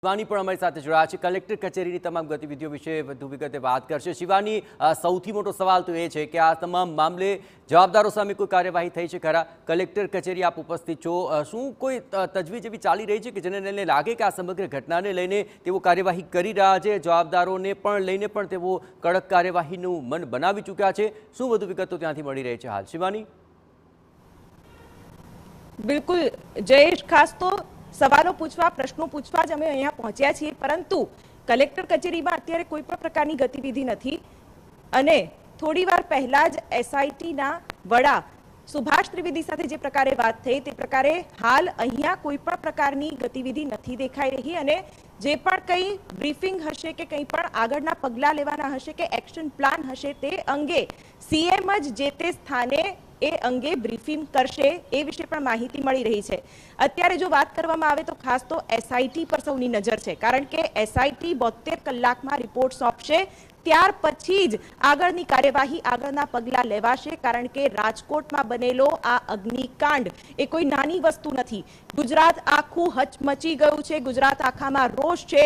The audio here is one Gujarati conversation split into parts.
શિવાની પણ અમારી સાથે જોડાયા છે। કલેક્ટર કચેરીની તમામ ગતિવિધિઓ વિશે વધુ વિગતે વાત કરશે। શિવાની, સૌથી મોટો સવાલ તો એ છે કે આ તમામ મામલે જવાબદારો સામે કોઈ કાર્યવાહી થઈ છે ખરા? કલેક્ટર કચેરી આપ ઉપસ્થિત છો, શું કોઈ તજવીજ એવી ચાલી રહી છે કે જેને લઈને લાગે કે આ સમગ્ર ઘટનાને લઈને તેઓ કાર્યવાહી કરી રહ્યા છે, જવાબદારોને પણ લઈને પણ તેઓ કડક કાર્યવાહીનું મન બનાવી ચૂક્યા છે? શું વધુ વિગતો ત્યાંથી મળી રહી છે હાલ, શિવાની? બિલકુલ જયેશ, ખાસ તો સવાલો પૂછવા, પ્રશ્નો પૂછવા જ અમે અહીંયા પહોંચ્યા છીએ, પરંતુ કલેક્ટર કચેરીમાં અત્યારે કોઈ પણ પ્રકારની ગતિવિધિ નથી। અને થોડી વાર પહેલા જ એસઆઈટીના વડા સુભાષ ત્રિવેદી સાથે જે પ્રકારે વાત થઈ તે પ્રકારે હાલ અહીંયા કોઈ પણ પ્રકારની ગતિવિધિ નથી દેખાઈ રહી। અને જે પણ કંઈ બ્રીફિંગ હશે કે કંઈ પણ આગળના પગલાં લેવાના હશે કે એક્શન પ્લાન હશે તે અંગે સીએમ જ જે તે સ્થાને એ અંગે બ્રીફિંગ કરશે, એ વિશે પણ માહિતી મળી રહી છે। અત્યારે જો વાત કરવામાં આવે તો ખાસ તો એસઆઈટી પર સૌની નજર છે, કારણ કે એસઆઈટી 72 કલાકમાં રિપોર્ટ સોંપશે, ત્યાર પછી જ આગળની કાર્યવાહી, આગળના પગલાં લેવાશે। કારણ કે રાજકોટમાં બનેલો આ અગ્નિકાંડ એ કોઈ નાની વસ્તુ નથી। ગુજરાત આખું હચમચી ગયું છે, ગુજરાત આખામાં રોષ છે।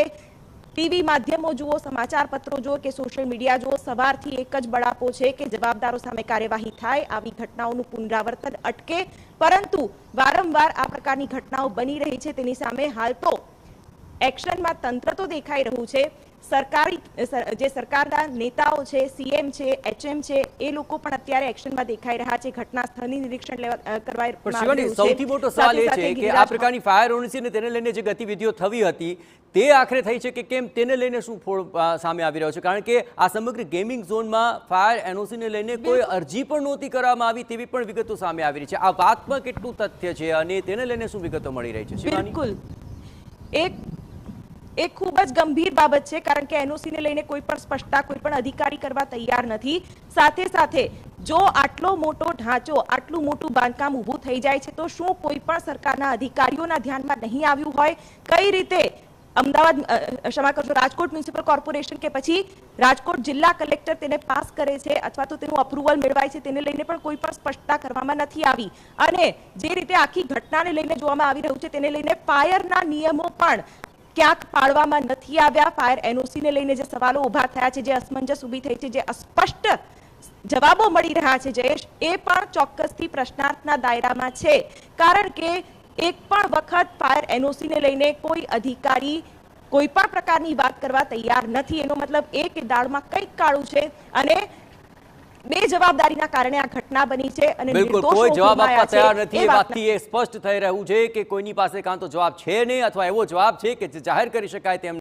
ટીવી માધ્યમો જુઓ, સમાચાર પત્રો જુઓ કે સોશિયલ મીડિયા જુઓ, સવારથી એક જ બળાપો છે કે જવાબદારો સામે કાર્યવાહી થાય, આવી ઘટનાઓનું પુનરાવર્તન અટકે। પરંતુ વારંવાર આ પ્રકારની ઘટનાઓ બની રહી છે, તેની સામે હાલ તો એક્શનમાં તંત્ર તો દેખાઈ રહ્યું છે। જે સરકારના નેતાઓ છે, સીએમ છે, એચએમ છે, એ લોકો પણ અત્યારે એક્શનમાં દેખાઈ રહ્યા છે, ઘટના સ્થળની નિરીક્ષણ કરવા। સૌથી મોટો સવાલ એ છે કે આ પ્રકારની ફાયર ઓનસી ને તેને લઈને જે ગતિવિધિઓ થવી હતી તે આખરે થઈ છે કે કેમ, તેને લઈને શું સામે આવી રહ્યો છે? કારણ કે આ સમગ્ર ગેમિંગ ઝોનમાં ફાયર એનઓસીને લઈને કોઈ અરજી પણ નહોતી કરવામાં આવી તેવી પણ વિગતો સામે આવી રહી છે। આ વાતમાં કેટલું તથ્ય છે અને તેને લઈને શું વિગતો મળી રહી છે? બિલકુલ એક ખૂબ જ ગંભીર બાબત છે, કારણ કે એનઓસીને લઈને કોઈ પણ સ્પષ્ટતા કોઈ પણ અધિકારી કરવા તૈયાર નથી। સાથે સાથે જો આટલો મોટો ઢાંચો, આટલું મોટું બાંધકામ ઊભું થઈ જાય છે તો શું કોઈ પણ સરકારના અધિકારીઓના ધ્યાનમાં નહીં આવ્યું હોય? કઈ રીતે અમદાવાદ, ક્ષમા કરશો, રાજકોટ મ્યુનિસિપલ કોર્પોરેશન કે પછી રાજકોટ જિલ્લા કલેક્ટર તેને પાસ કરે છે અથવા તો તેનું અપ્રુવલ મેળવાય છે, તેને લઈને પણ કોઈ પણ સ્પષ્ટતા કરવામાં નથી આવી। અને જે રીતે આખી ઘટનાને લઈને જોવામાં આવી રહ્યું છે તેને લઈને ફાયરના નિયમો પણ ક્યાંક પાડવામાં નથી આવ્યા। ફાયર એનઓસીને લઈને જે સવાલો ઉભા થયા છે, જે અસમંજસ ઊભી થઈ છે, જે અસ્પષ્ટ જવાબો મળી રહ્યા છે જયેશ, એ પણ ચોક્કસથી પ્રશ્નાર્થના દાયરામાં છે। કારણ કે એક પણ વખત ફાયર એનઓસીને લઈને કોઈ અધિકારી કોઈ પણ પ્રકારની વાત કરવા તૈયાર નથી। એનો મતલબ એ કે દાળમાં કંઈક કાળું છે અને બેજવાબદારીના કારણે આ ઘટના બની છે અને બિલકુલ કોઈ જવાબ આપવા તૈયાર નથી। એ વાતથી એ સ્પષ્ટ થઈ રહ્યું છે કે કોઈની પાસે કાં તો જવાબ છે નહીં અથવા એવો જવાબ છે કે જે જાહેર કરી શકાય તેમ